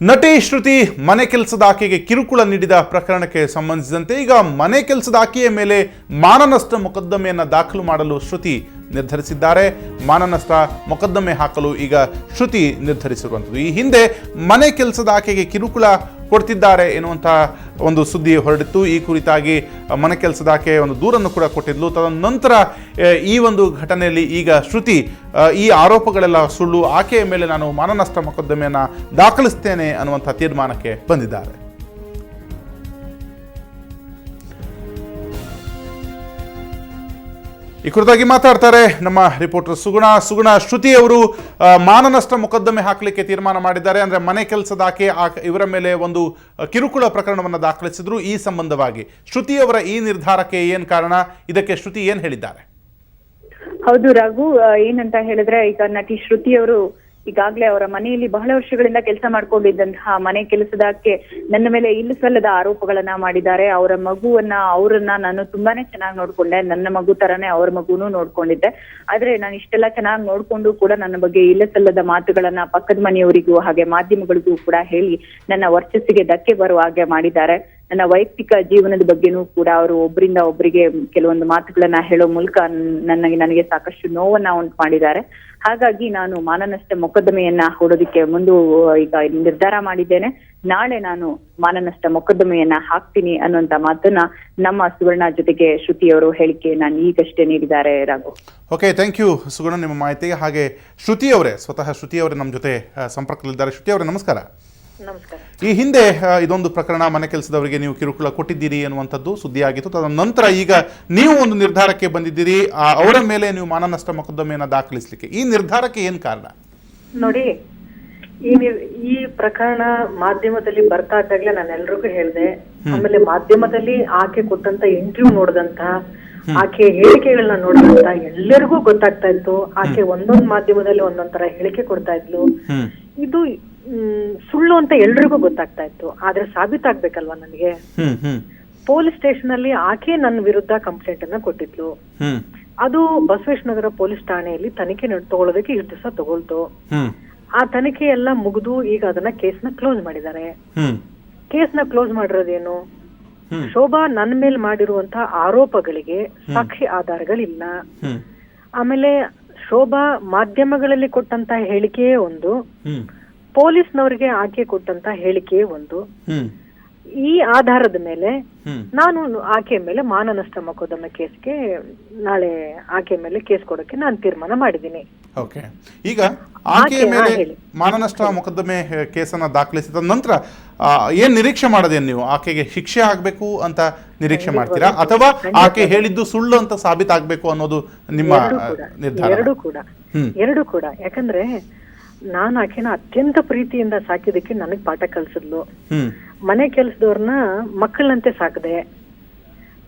ನಟಿ ಶ್ರುತಿ ಮನೆ ಕೆಲಸದ ಆಕೆಗೆ ಕಿರುಕುಳ ನೀಡಿದ ಪ್ರಕರಣಕ್ಕೆ ಸಂಬಂಧಿಸಿದಂತೆ ಈಗ ಮನೆ ಕೆಲಸದ ಆಕೆಯ ಮೇಲೆ ಮಾನನಷ್ಟ ಮೊಕದ್ದಮೆಯನ್ನು ದಾಖಲು ಮಾಡಲು ಶ್ರುತಿ ನಿರ್ಧರಿಸಿದ್ದಾರೆ. ಮಾನನಷ್ಟ ಮೊಕದ್ದಮೆ ಹಾಕಲು ಈಗ ಶ್ರುತಿ ನಿರ್ಧರಿಸಿರುವಂಥದ್ದು. ಈ ಹಿಂದೆ ಮನೆ ಕೆಲಸದ ಆಕೆಗೆ ಕಿರುಕುಳ ಕೊಡ್ತಿದ್ದಾರೆ ಎನ್ನುವಂಥ ಒಂದು ಸುದ್ದಿ ಹೊರಡಿತ್ತು. ಈ ಕುರಿತಾಗಿ ಮನೆ ಕೆಲಸದ ಆಕೆ ಒಂದು ದೂರನ್ನು ಕೂಡ ಕೊಟ್ಟಿದ್ಲು. ತದನಂತರ ಈ ಒಂದು ಘಟನೆಯಲ್ಲಿ ಈಗ ಶ್ರುತಿ ಈ ಆರೋಪಗಳೆಲ್ಲ ಸುಳ್ಳು, ಆಕೆಯ ಮೇಲೆ ನಾನು ಮಾನನಷ್ಟ ಮೊಕದ್ದಮೆಯನ್ನು ದಾಖಲಿಸ್ತೇನೆ ಅನ್ನುವಂಥ ತೀರ್ಮಾನಕ್ಕೆ ಬಂದಿದ್ದಾರೆ. ಈ ಕುರಿತಾಗಿ ಮಾತಾಡ್ತಾರೆ ನಮ್ಮ ರಿಪೋರ್ಟರ್ ಸುಗುಣ. ಶ್ರುತಿ ಅವರು ಮಾನನಷ್ಟ ಮೊಕದ್ದಮೆ ಹಾಕಲಿಕ್ಕೆ ತೀರ್ಮಾನ ಮಾಡಿದ್ದಾರೆ. ಅಂದ್ರೆ ಮನೆ ಕೆಲಸದ ಆಕೆ ಇವರ ಮೇಲೆ ಒಂದು ಕಿರುಕುಳ ಪ್ರಕರಣವನ್ನು ದಾಖಲಿಸಿದ್ರು. ಈ ಸಂಬಂಧವಾಗಿ ಶ್ರುತಿಯವರ ಈ ನಿರ್ಧಾರಕ್ಕೆ ಏನ್ ಕಾರಣ, ಇದಕ್ಕೆ ಶ್ರುತಿ ಏನ್ ಹೇಳಿದ್ದಾರೆ? ಹೌದು ರಘು, ಏನಂತ ಹೇಳಿದ್ರೆ ಈಗ ನಟಿ ಶ್ರುತಿಯವರು ಈಗಾಗಲೇ ಅವರ ಮನೆಯಲ್ಲಿ ಬಹಳ ವರ್ಷಗಳಿಂದ ಕೆಲಸ ಮಾಡ್ಕೊಂಡಿದ್ದಂತಹ ಮನೆ ಕೆಲಸದಕ್ಕೆ ನನ್ನ ಮೇಲೆ ಇಲ್ಲ ಸಲ್ಲದ ಆರೋಪಗಳನ್ನ ಮಾಡಿದ್ದಾರೆ. ಅವರ ಅವರನ್ನ ನಾನು ತುಂಬಾನೇ ಚೆನ್ನಾಗಿ ನೋಡ್ಕೊಂಡೆ, ನನ್ನ ಮಗು ತರಾನೇ ಅವ್ರ ಮಗುನು ನೋಡ್ಕೊಂಡಿದ್ದೆ. ಆದ್ರೆ ನಾನು ಇಷ್ಟೆಲ್ಲ ಚೆನ್ನಾಗಿ ನೋಡ್ಕೊಂಡು ಕೂಡ ನನ್ನ ಬಗ್ಗೆ ಇಲ್ಲ ಸಲ್ಲದ ಮಾತುಗಳನ್ನ ಪಕ್ಕದ ಮನೆಯವರಿಗೂ ಹಾಗೆ ಮಾಧ್ಯಮಗಳಿಗೂ ಕೂಡ ಹೇಳಿ ನನ್ನ ವರ್ಚಸ್ಸಿಗೆ ಧಕ್ಕೆ ಬರುವ ಹಾಗೆ ಮಾಡಿದ್ದಾರೆ. ನನ್ನ ವೈಯಕ್ತಿಕ ಜೀವನದ ಬಗ್ಗೆನೂ ಕೂಡ ಅವರು ಒಬ್ಬರಿಂದ ಒಬ್ಬರಿಗೆ ಕೆಲವೊಂದು ಮಾತುಗಳನ್ನ ಹೇಳೋ ಮೂಲಕ ನನಗೆ ಸಾಕಷ್ಟು ನೋವನ್ನ ಉಂಟು ಮಾಡಿದ್ದಾರೆ. ಹಾಗಾಗಿ ನಾನು ಮಾನನಷ್ಟ ಮೊಕದ್ದಮೆಯನ್ನ ಹೂಡೋದಕ್ಕೆ ಈಗ ನಿರ್ಧಾರ ಮಾಡಿದ್ದೇನೆ. ನಾಳೆ ನಾನು ಮಾನನಷ್ಟ ಮೊಕದ್ದಮೆಯನ್ನ ಹಾಕ್ತೀನಿ ಅನ್ನುವಂತ ಮಾತನ್ನ ನಮ್ಮ ಸುವರ್ಣ ಜೊತೆಗೆ ಶ್ರುತಿಯವರು ಹೇಳಿಕೆಯನ್ನ ಈಗಷ್ಟೇ ನೀಡಿದ್ದಾರೆ. ರಾಘು, ಓಕೆ, ಥ್ಯಾಂಕ್ ಯು ಸುಗುಣ ನಿಮ್ಮ ಮಾಹಿತಿಗೆ. ಹಾಗೆ ಶ್ರುತಿಯವರೇ, ಸ್ವತಃ ಶ್ರುತಿಯವರೇ ನಮ್ಮ ಜೊತೆ ಸಂಪರ್ಕದಲ್ಲಿದ್ದಾರೆ. ಶ್ರುತಿಯವರೇ ನಮಸ್ಕಾರ. ನಮಸ್ಕಾರ. ಈ ಹಿಂದೆ ಇದೊಂದು ಪ್ರಕರಣ, ಮನೆ ಕೆಲಸದವರಿಗೆ ನೀವು ಕಿರುಕುಳ ಕೊಟ್ಟಿದ್ದೀರಿ ಅನ್ನುವಂಥದ್ದು ಸುದ್ದಿ ಆಗಿತ್ತು. ತದನಂತರ ಈಗ ನೀವು ಒಂದು ನಿರ್ಧಾರಕ್ಕೆ ಬಂದಿದ್ದೀರಿ, ಅವರ ಮೇಲೆ ನೀವು ಮಾನನಷ್ಟ ಮೊಕದ್ದಮೆಯನ್ನು ದಾಖಲಿಸಲಿಕ್ಕೆ. ಈ ನಿರ್ಧಾರಕ್ಕೆ ಏನ್ ಕಾರಣ? ನೋಡಿ, ಈ ಪ್ರಕರಣ ಮಾಧ್ಯಮದಲ್ಲಿ ಬರ್ತಾ ಇದ್ದಾಗಲೇ ನಾನು ಎಲ್ರಿಗೂ ಹೇಳಿದೆ. ಆಮೇಲೆ ಮಾಧ್ಯಮದಲ್ಲಿ ಆಕೆ ಕೊಟ್ಟಂತ ಇಂಟರ್ವ್ಯೂ ನೋಡಿದಂತ, ಆಕೆ ಹೇಳಿಕೆಗಳನ್ನ ನೋಡಿದಂತ ಎಲ್ಲರಿಗೂ ಗೊತ್ತಾಗ್ತಾ ಇತ್ತು. ಆಕೆ ಒಂದೊಂದು ಮಾಧ್ಯಮದಲ್ಲಿ ಒಂದೊಂದ್ ತರ ಹೇಳಿಕೆ ಕೊಡ್ತಾ ಇದ್ಲು. ಇದು ಸುಳ್ಳು ಅಂತ ಎಲ್ರಿಗೂ ಗೊತ್ತಾಗ್ತಾ ಇತ್ತು. ಆದ್ರೆ ಸಾಬೀತಾಗ್ಬೇಕಲ್ವಾ ನನಗೆ. ಪೊಲೀಸ್ ಸ್ಟೇಷನ್ ಅಲ್ಲಿ ಆಕೆ ನನ್ನ ವಿರುದ್ಧ ಕಂಪ್ಲೇಂಟ್ ಅನ್ನ ಕೊಟ್ಟಿದ್ಲು. ಅದು ಬಸವೇಶ್ವರ ನಗರ ಪೊಲೀಸ್ ಠಾಣೆಯಲ್ಲಿ ತನಿಖೆ ತಗೊಳ್ಳೋದಕ್ಕೆ ಇಷ್ಟು ದಿವಸ ತಗೊಳ್ತು. ಆ ತನಿಖೆ ಎಲ್ಲ ಮುಗಿದು ಈಗ ಅದನ್ನ ಕೇಸ್ನ ಕ್ಲೋಸ್ ಮಾಡಿದ್ದಾರೆ. ಕೇಸ್ನ ಕ್ಲೋಸ್ ಮಾಡಿರೋದೇನು? ಶೋಭಾ ನನ್ನ ಮೇಲೆ ಮಾಡಿರುವಂತ ಆರೋಪಗಳಿಗೆ ಸಾಕ್ಷಿ ಆಧಾರಗಳಿಲ್ಲ. ಆಮೇಲೆ ಶೋಭಾ ಮಾಧ್ಯಮಗಳಲ್ಲಿ ಕೊಟ್ಟಂತ ಹೇಳಿಕೆಯೇ ಒಂದು, ಪೊಲೀಸ್ನವರಿಗೆ ಆಕೆ ಕೊಟ್ಟಂತ ಹೇಳಿಕೆಯೇ ಒಂದು. ಈ ಆಧಾರದ ಮೇಲೆ ನಾನು ಆಕೆ ಮೇಲೆ ಮಾನನಷ್ಟ ಮೊಕದ್ದಮೆ ಕೇಸ್ಗೆ ನಾಳೆ ಆಕೆ ಮೇಲೆ ಕೇಸ್ ಕೊಡಕ್ಕೆ ನಾನು ತೀರ್ಮಾನ ಮಾಡಿದ್ದೀನಿ. ಓಕೆ, ಈಗ ಆಕೆಯ ಮೇಲೆ ಮಾನನಷ್ಟ ಮೊಕದ್ದಮೆ ಕೇಸನ್ನ ದಾಖಲಿಸಿದ ನಂತರ ಏನ್ ನಿರೀಕ್ಷೆ ಮಾಡೋದೇನು ನೀವು? ಆಕೆಗೆ ಶಿಕ್ಷೆ ಆಗ್ಬೇಕು ಅಂತ ನಿರೀಕ್ಷೆ ಮಾಡ್ತೀರಾ, ಅಥವಾ ಆಕೆ ಹೇಳಿದ್ದು ಸುಳ್ಳು ಅಂತ ಸಾಬೀತಾಗ್ಬೇಕು ಅನ್ನೋದು ನಿಮ್ಮ ನಿರ್ಧಾರ? ಎರಡು ಕೂಡ. ಯಾಕಂದ್ರೆ ನಾನು ಆಕೆನ ಅತ್ಯಂತ ಪ್ರೀತಿಯಿಂದ ಸಾಕಿದಕ್ಕೆ ನನಗ್ ಪಾಠ ಕಲ್ಸಿದ್ಲು. ಮನೆ ಕೆಲ್ಸದವ್ರನ್ನ ಮಕ್ಕಳಂತೆ ಸಾಕದೆ,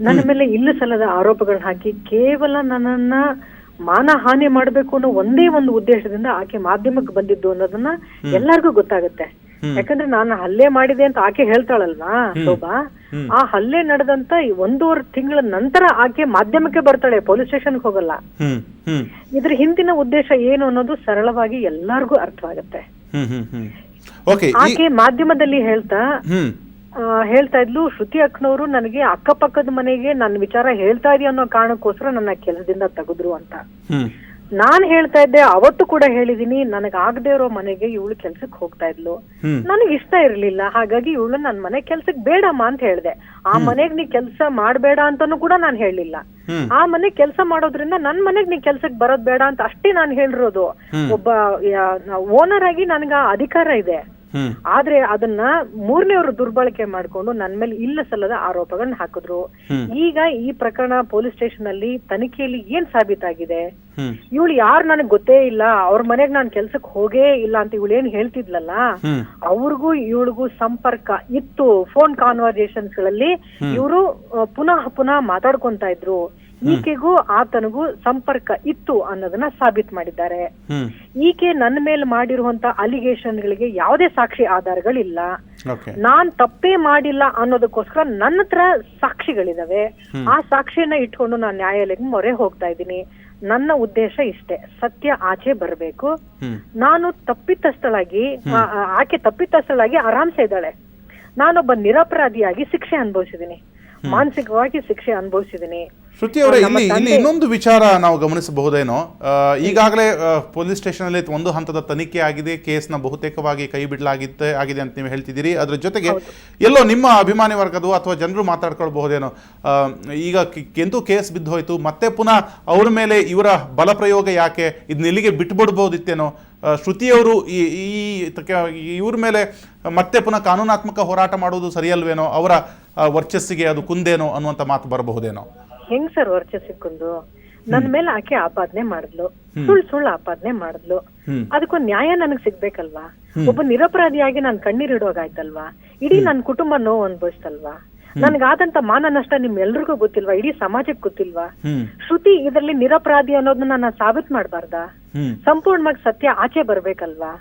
ನನ್ನ ಮೇಲೆ ಇಲ್ಲ ಸಲ್ಲದ ಆರೋಪಗಳನ್ನ ಹಾಕಿ ಕೇವಲ ನನ್ನನ್ನ ಮಾನಹಾನಿ ಮಾಡ್ಬೇಕು ಅನ್ನೋ ಒಂದೇ ಒಂದು ಉದ್ದೇಶದಿಂದ ಆಕೆ ಮಾಧ್ಯಮಕ್ಕೆ ಬಂದಿದ್ದು ಅನ್ನೋದನ್ನ ಎಲ್ಲರಿಗೂ ಗೊತ್ತಾಗುತ್ತೆ. ಯಾಕಂದ್ರೆ ನಾನು ಹಲ್ಲೆ ಮಾಡಿದೆ ಅಂತ ಆಕೆ ಹೇಳ್ತಾಳಲ್ವಾ ಶೋಭಾ, ಆ ಹಲ್ಲೆ ನಡೆದಂತ 1.5 ತಿಂಗಳ ನಂತರ ಆಕೆ ಮಾಧ್ಯಮಕ್ಕೆ ಬರ್ತಾಳೆ, ಪೊಲೀಸ್ ಸ್ಟೇಷನ್ಗೆ ಹೋಗಲ್ಲ. ಇದ್ರ ಹಿಂದಿನ ಉದ್ದೇಶ ಏನು ಅನ್ನೋದು ಸರಳವಾಗಿ ಎಲ್ಲಾರ್ಗೂ ಅರ್ಥವಾಗುತ್ತೆ. ಆಕೆ ಮಾಧ್ಯಮದಲ್ಲಿ ಹೇಳ್ತಾ ಇದ್ಲು, ಶ್ರುತಿ ಅಕ್ಕನವರು ನನಗೆ ಅಕ್ಕಪಕ್ಕದ ಮನೆಗೆ ನನ್ನ ವಿಚಾರ ಹೇಳ್ತಾ ಇದೆಯಾ ಅನ್ನೋ ಕಾರಣಕ್ಕೋಸ್ಕರ ನನ್ನ ಕೆಲಸದಿಂದ ತೆಗೆದ್ರು ಅಂತ. ನಾನ್ ಹೇಳ್ತಾ ಇದ್ದೆ, ಅವತ್ತು ಕೂಡ ಹೇಳಿದೀನಿ, ನನಗ್ ಆಗದೆ ಇರೋ ಮನೆಗೆ ಇವಳು ಕೆಲ್ಸಕ್ ಹೋಗ್ತಾ ಇದ್ಲು, ನನಗ್ ಇಷ್ಟ ಇರ್ಲಿಲ್ಲ, ಹಾಗಾಗಿ ಇವಳು ನನ್ ಮನೆ ಕೆಲ್ಸಕ್ ಬೇಡಮ್ಮ ಅಂತ ಹೇಳ್ದೆ. ಆ ಮನೆಗ್ ನೀ ಕೆಲ್ಸ ಮಾಡ್ಬೇಡ ಅಂತಾನು ಕೂಡ ನಾನ್ ಹೇಳಿಲ್ಲ. ಆ ಮನೆ ಕೆಲ್ಸ ಮಾಡೋದ್ರಿಂದ ನನ್ ಮನೆಗ್ ನೀ ಕೆಲ್ಸಕ್ ಬರೋದ್ ಬೇಡ ಅಂತ ಅಷ್ಟೇ ನಾನ್ ಹೇಳಿರೋದು. ಒಬ್ಬ ಓನರ್ ಆಗಿ ನನ್ಗ ಅಧಿಕಾರ ಇದೆ. ಆದ್ರೆ ಅದನ್ನ ಮೂರನೇವರು ದುರ್ಬಳಕೆ ಮಾಡ್ಕೊಂಡು ನನ್ ಮೇಲೆ ಇಲ್ಲ ಸಲ್ಲದ ಆರೋಪಗಳನ್ನ ಹಾಕಿದ್ರು. ಈಗ ಈ ಪ್ರಕರಣ ಪೊಲೀಸ್ ಸ್ಟೇಷನ್ ಅಲ್ಲಿ ತನಿಖೆಯಲ್ಲಿ ಏನ್ ಸಾಬೀತಾಗಿದೆ? ಇವಳು ಯಾರು ನನಗ್ ಗೊತ್ತೇ ಇಲ್ಲ, ಅವ್ರ ಮನೆಗ್ ನಾನ್ ಕೆಲ್ಸಕ್ ಹೋಗೇ ಇಲ್ಲ ಅಂತ ಇವಳು ಏನ್ ಹೇಳ್ತಿದ್ಲಲ್ಲ, ಅವ್ರಿಗೂ ಇವಳಿಗೂ ಸಂಪರ್ಕ ಇತ್ತು. ಫೋನ್ ಕಾನ್ವರ್ಸೇಷನ್ಸ್ ಗಳಲ್ಲಿ ಇವರು ಪುನಃ ಮಾತಾಡ್ಕೊಂತ ಇದ್ರು. ಈಕೆಗೂ ಆತನಿಗೂ ಸಂಪರ್ಕ ಇತ್ತು ಅನ್ನೋದನ್ನ ಸಾಬೀತ್ ಮಾಡಿದ್ದಾರೆ. ಈಕೆ ನನ್ನ ಮೇಲೆ ಮಾಡಿರುವಂತ ಅಲಿಗೇಷನ್ಗಳಿಗೆ ಯಾವುದೇ ಸಾಕ್ಷಿ ಆಧಾರಗಳಿಲ್ಲ. ನಾನ್ ತಪ್ಪೇ ಮಾಡಿಲ್ಲ ಅನ್ನೋದಕ್ಕೋಸ್ಕರ ನನ್ನ ಹತ್ರ ಸಾಕ್ಷಿಗಳಿದಾವೆ. ಆ ಸಾಕ್ಷಿಯನ್ನ ಇಟ್ಕೊಂಡು ನಾನು ನ್ಯಾಯಾಲಯಕ್ಕೆ ಮೊರೆ ಹೋಗ್ತಾ ಇದ್ದೀನಿ. ನನ್ನ ಉದ್ದೇಶ ಇಷ್ಟೇ, ಸತ್ಯ ಆಚೆ ಬರಬೇಕು. ನಾನು ತಪ್ಪಿತಸ್ಥಳಾಗಿ ಆಕೆ ತಪ್ಪಿತಸ್ಥಳಾಗಿ ಆರಾಮ್ಸೆ ಇದ್ದಾಳೆ. ನಾನೊಬ್ಬ ನಿರಪರಾಧಿಯಾಗಿ ಶಿಕ್ಷೆ ಅನುಭವಿಸಿದೀನಿ, ಮಾನಸಿಕವಾಗಿ ಶಿಕ್ಷೆ ಅನುಭವಿಸಿದೀನಿ. ಶ್ರುತಿ ಅವರೇ, ಇಲ್ಲಿ ಇನ್ನೊಂದು ವಿಚಾರ ನಾವು ಗಮನಿಸಬಹುದೇನೋ, ಈಗಾಗಲೇ ಪೊಲೀಸ್ ಸ್ಟೇಷನ್ ಅಲ್ಲಿ ಒಂದು ಹಂತದ ತನಿಖೆ ಆಗಿದೆ, ಕೇಸ್ನ ಬಹುತೇಕವಾಗಿ ಕೈ ಆಗಿದೆ ಅಂತ ನೀವು ಹೇಳ್ತಿದ್ದೀರಿ. ಅದ್ರ ಜೊತೆಗೆ ಎಲ್ಲೋ ನಿಮ್ಮ ಅಭಿಮಾನಿ ವರ್ಗದ ಅಥವಾ ಜನರು ಮಾತಾಡ್ಕೊಳ್ಬಹುದೇನೋ, ಈಗ ಎಂತೂ ಕೇಸ್ ಬಿದ್ದು ಹೋಯ್ತು, ಮತ್ತೆ ಪುನಃ ಅವ್ರ ಮೇಲೆ ಇವರ ಬಲ ಪ್ರಯೋಗ ಯಾಕೆ, ಇದನ್ನ ಇಲ್ಲಿಗೆ ಬಿಟ್ಬಿಡ್ಬೋದಿತ್ತೇನೋ, ಶ್ರುತಿಯವರು ಇವ್ರ ಮೇಲೆ ಮತ್ತೆ ಪುನಃ ಕಾನೂನಾತ್ಮಕ ಹೋರಾಟ ಮಾಡುವುದು ಸರಿಯಲ್ವೇನೋ, ಅವರ ವರ್ಚಸ್ಸಿಗೆ ಅದು ಕುಂದೇನೋ ಅನ್ನುವಂಥ ಮಾತು ಬರಬಹುದೇನೋ. ಹೆಂಗ್ ಸರ್ ವರ್ಚಸ್ಸಿಗೆ ಕುಂದು? ನನ್ ಮೇಲೆ ಆಕೆ ಆಪಾದನೆ ಮಾಡಿದ್ಲು, ಸುಳ್ಳು ಆಪಾದನೆ ಮಾಡಿದ್ಲು. ಅದಕ್ಕೊಂದು ನ್ಯಾಯ ನನಗ್ ಸಿಗ್ಬೇಕಲ್ವಾ? ಒಬ್ಬ ನಿರಪರಾಧಿಯಾಗಿ ನಾನ್ ಕಣ್ಣೀರಿಡುವಾಗಾಯ್ತಲ್ವಾ? ಇಡೀ ನನ್ ಕುಟುಂಬ ನೋವು ಅನ್ಭವಿಸ್ತಲ್ವಾ? ನನ್ಗಾದಂತ ಮಾನ ನಷ್ಟ ನಿಮ್ ಎಲ್ರಿಗೂ ಗೊತ್ತಿಲ್ವಾ? ಇಡೀ ಸಮಾಜಕ್ಕೆ ಗೊತ್ತಿಲ್ವಾ? ಶ್ರುತಿ ಇದರಲ್ಲಿ ನಿರಪರಾಧಿ ಅನ್ನೋದನ್ನ ನಾನು ಸಾಬೀತ್ ಮಾಡ್ಬಾರ್ದಾ? ಸಂಪೂರ್ಣವಾಗಿ ಸತ್ಯ ಆಚೆ ಬರ್ಬೇಕಲ್ವಾ?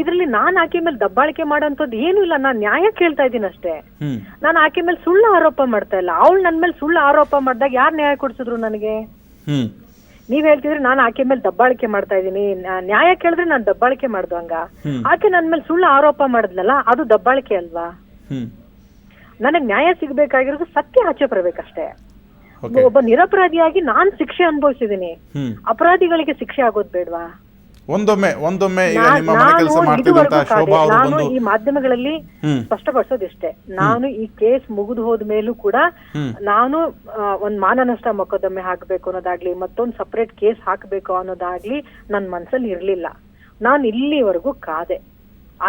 ಇದ್ರಲ್ಲಿ ನಾನ್ ಆಕೆ ಮೇಲೆ ದಬ್ಬಾಳಿಕೆ ಮಾಡೋಂಥದ್ದು ಏನು ಇಲ್ಲ. ನಾನ್ ನ್ಯಾಯ ಕೇಳ್ತಾ ಇದ್ದೀನಿ ಅಷ್ಟೇ. ನಾನು ಆಕೆ ಮೇಲೆ ಸುಳ್ಳು ಆರೋಪ ಮಾಡ್ತಾ ಇಲ್ಲ. ಅವಳು ನನ್ ಮೇಲೆ ಸುಳ್ಳು ಆರೋಪ ಮಾಡಿದಾಗ ಯಾರು ನ್ಯಾಯ ಕೊಡ್ಸಿದ್ರು ನನಗೆ? ನೀವ್ ಹೇಳ್ತಿದ್ರಿ ನಾನು ಆಕೆ ಮೇಲೆ ದಬ್ಬಾಳಿಕೆ ಮಾಡ್ತಾ ಇದೀನಿ, ನ್ಯಾಯ ಕೇಳಿದ್ರೆ ನಾನ್ ದಬ್ಬಾಳಿಕೆ ಮಾಡ್ದಂಗ? ಆಕೆ ನನ್ ಮೇಲೆ ಸುಳ್ಳು ಆರೋಪ ಮಾಡಿದ್ಲಲ್ಲ, ಅದು ದಬ್ಬಾಳಿಕೆ ಅಲ್ವಾ? ನನಗ್ ನ್ಯಾಯ ಸಿಗ್ಬೇಕಾಗಿರೋದು ಸತ್ಯ ಆಚೆ ಬರ್ಬೇಕಷ್ಟೇ. ಒಬ್ಬ ನಿರಪರಾಧಿಯಾಗಿ ನಾನ್ ಶಿಕ್ಷೆ ಅನುಭವಿಸಿದೀನಿ, ಅಪರಾಧಿಗಳಿಗೆ ಶಿಕ್ಷೆ ಆಗೋದ್ ಬೇಡ್ವಾ? ಒಂದೊಮ್ಮೆ ಈಗ ನಿಮ್ಮ ಮನೆ ಕೆಲಸ ಮಾಡ್ತಿದ್ದಂತ ಶೋಭಾ ಅವರು ನಾನು ಈ ಮಾಧ್ಯಮಗಳಲ್ಲಿ ಸ್ಪಷ್ಟಪಡಿಸೋದಿಷ್ಟೇ, ನಾನು ಈ ಕೇಸ್ ಮುಗಿದು ಹೋದ ಮೇಲೂ ಕೂಡ ನಾನು ಒಂದ್ ಮಾನನಷ್ಟ ಮೊಕದ್ದಮೆ ಹಾಕ್ಬೇಕು ಅನ್ನೋದಾಗ್ಲಿ, ಮತ್ತೊಂದ್ ಸಪರೇಟ್ ಕೇಸ್ ಹಾಕ್ಬೇಕು ಅನ್ನೋದಾಗ್ಲಿ ನನ್ ಮನ್ಸಲ್ಲಿ ಇರ್ಲಿಲ್ಲ. ನಾನ್ ಇಲ್ಲಿವರೆಗೂ ಕಾದೆ.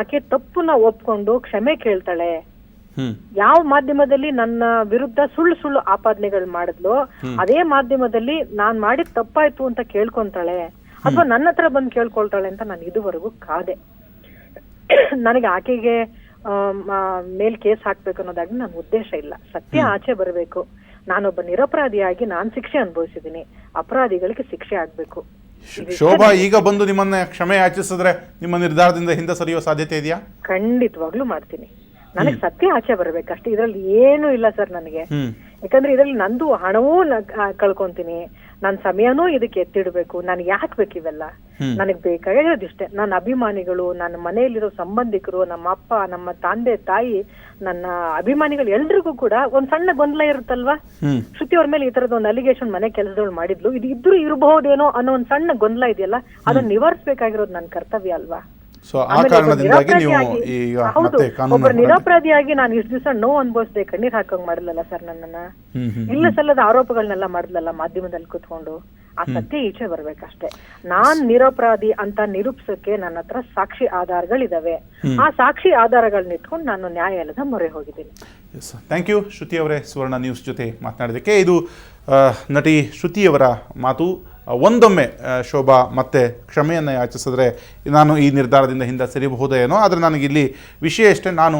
ಆಕೆ ತಪ್ಪನ್ನ ಒಪ್ಕೊಂಡು ಕ್ಷಮೆ ಕೇಳ್ತಾಳೆ. ಯಾವ ಮಾಧ್ಯಮದಲ್ಲಿ ನನ್ನ ವಿರುದ್ಧ ಸುಳ್ಳು ಆಪಾದನೆಗಳು ಮಾಡಿದ್ಲು, ಅದೇ ಮಾಧ್ಯಮದಲ್ಲಿ ನಾನ್ ಮಾಡಿದ್ ತಪ್ಪಾಯ್ತು ಅಂತ ಕೇಳ್ಕೊಂತಾಳೆ, ಅಥವಾ ನನ್ನ ಹತ್ರ ಬಂದು ಕೇಳ್ಕೊಳ್ತಾಳೆ ಅಂತ ನಾನು ಇದುವರೆಗೂ ಕಾದೆ. ನನಗೆ ಆಕೆಗೆ ಮೇಲ್ ಕೇಸ್ ಹಾಕ್ಬೇಕು ಅನ್ನೋದಾಗಿ ನನ್ನ ಉದ್ದೇಶ ಇಲ್ಲ. ಸತ್ಯ ಆಚೆ ಬರಬೇಕು. ನಾನೊಬ್ಬ ನಿರಪರಾಧಿಯಾಗಿ ನಾನ್ ಶಿಕ್ಷೆ ಅನುಭವಿಸಿದೀನಿ, ಅಪರಾಧಿಗಳಿಗೆ ಶಿಕ್ಷೆ ಆಗ್ಬೇಕು. ಶೋಭಾ ಈಗ ಬಂದು ನಿಮ್ಮನ್ನ ಕ್ಷಮೆ ಯಾಚಿಸಿದ್ರೆ ನಿಮ್ಮ ನಿರ್ಧಾರದಿಂದ ಹಿಂದೆ ಸರಿಯೋ ಸಾಧ್ಯತೆ ಇದೆಯಾ? ಖಂಡಿತವಾಗ್ಲೂ ಮಾಡ್ತೀನಿ. ನನಗೆ ಸತ್ಯ ಆಚೆ ಬರ್ಬೇಕಷ್ಟೇ. ಇದ್ರಲ್ಲಿ ಏನು ಇಲ್ಲ ಸರ್ ನನಗೆ. ಯಾಕಂದ್ರೆ ಇದ್ರಲ್ಲಿ ನಂದು ಹಣವೂ ಕಳ್ಕೊಂತೀನಿ, ನನ್ ಸಮಯನೂ ಇದಕ್ಕೆ ಎತ್ತಿಡ್ಬೇಕು. ನನ್ಗೆ ಯಾಕೆ ಬೇಕು ಇವೆಲ್ಲ? ನನಗ್ ಬೇಕಾಗಿರೋದಿಷ್ಟೇ, ನನ್ನ ಅಭಿಮಾನಿಗಳು, ನನ್ನ ಮನೆಯಲ್ಲಿರೋ ಸಂಬಂಧಿಕರು, ನಮ್ಮ ಅಪ್ಪ, ನಮ್ಮ ತಂದೆ ತಾಯಿ, ನನ್ನ ಅಭಿಮಾನಿಗಳು ಎಲ್ರಿಗೂ ಕೂಡ ಒಂದ್ ಸಣ್ಣ ಗೊಂದಲ ಇರುತ್ತಲ್ವಾ? ಶ್ರುತಿ ಅವ್ರ ಮೇಲೆ ಈ ತರದ ಒಂದು ಅಲಿಗೇಷನ್ ಮನೆ ಕೆಲಸದವ್ಳು ಮಾಡಿದ್ಲು, ಇದು ಇದ್ರು ಇರಬಹುದೇನೋ ಅನ್ನೋ ಒಂದ್ ಸಣ್ಣ ಗೊಂದಲ ಇದೆಯಲ್ಲ, ಅದನ್ನ ನಿವಾರಿಸಬೇಕಾಗಿರೋದು ನನ್ನ ಕರ್ತವ್ಯ ಅಲ್ವಾ? ಒಬ್ಬ ನಿರಪರಾಧಿಯಾಗಿ ನಾನು ಇಷ್ಟು ದಿವಸ ನೋವು ಅನ್ಭವಿಸ್ದೆ, ಕಣ್ಣೀರ್ ಹಾಕಂಗ್ ಮಾಡಿದ್ಲಲ್ಲ ಸರ್ ನನ್ನನ್ನ, ಇಲ್ಲ ಸಲ್ಲದ ಆರೋಪಗಳನ್ನೆಲ್ಲ ಮಾಡಿದ್ಲಲ್ಲ ಮಾಧ್ಯಮದಲ್ಲಿ ಕೂತ್ಕೊಂಡು. ಆ ಸತ್ಯ ಈಚೆ ಬರ್ಬೇಕಷ್ಟೇ. ನಾನ್ ನಿರಪರಾಧಿ ಅಂತ ನಿರೂಪಿಸಕ್ಕೆ ನನ್ನ ಹತ್ರ ಸಾಕ್ಷಿ ಆಧಾರಗಳಿದಾವೆ. ಆ ಸಾಕ್ಷಿ ಆಧಾರಗಳನ್ನ ಇಟ್ಕೊಂಡು ನಾನು ನ್ಯಾಯಾಲಯದ ಮೊರೆ ಹೋಗಿದ್ದೀನಿ. ಥ್ಯಾಂಕ್ ಯು ಶ್ರುತಿ ಅವರೇ, ಸುವರ್ಣ ನ್ಯೂಸ್ ಜೊತೆ ಮಾತನಾಡೋದಕ್ಕೆ. ಇದು ನಟಿ ಶ್ರುತಿಯವರ ಮಾತು. ಒಂದೊಮ್ಮೆ ಶೋಭಾ ಮತ್ತೆ ಕ್ಷಮೆಯನ್ನು ಯಾಚಿಸಿದ್ರೆ ನಾನು ಈ ನಿರ್ಧಾರದಿಂದ ಹಿಂದೆ ಸರಿಬಹುದೇನೋ, ಆದರೆ ನನಗಿಲ್ಲಿ ವಿಷಯ ಅಷ್ಟೇ, ನಾನು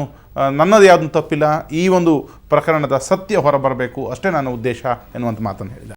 ನನ್ನದು ಯಾವುದೂ ತಪ್ಪಿಲ್ಲ, ಈ ಒಂದು ಪ್ರಕರಣದ ಸತ್ಯ ಹೊರಬರಬೇಕು ಅಷ್ಟೇ ನನ್ನ ಉದ್ದೇಶ ಎನ್ನುವಂಥ ಮಾತನ್ನು ಹೇಳಿದೆ.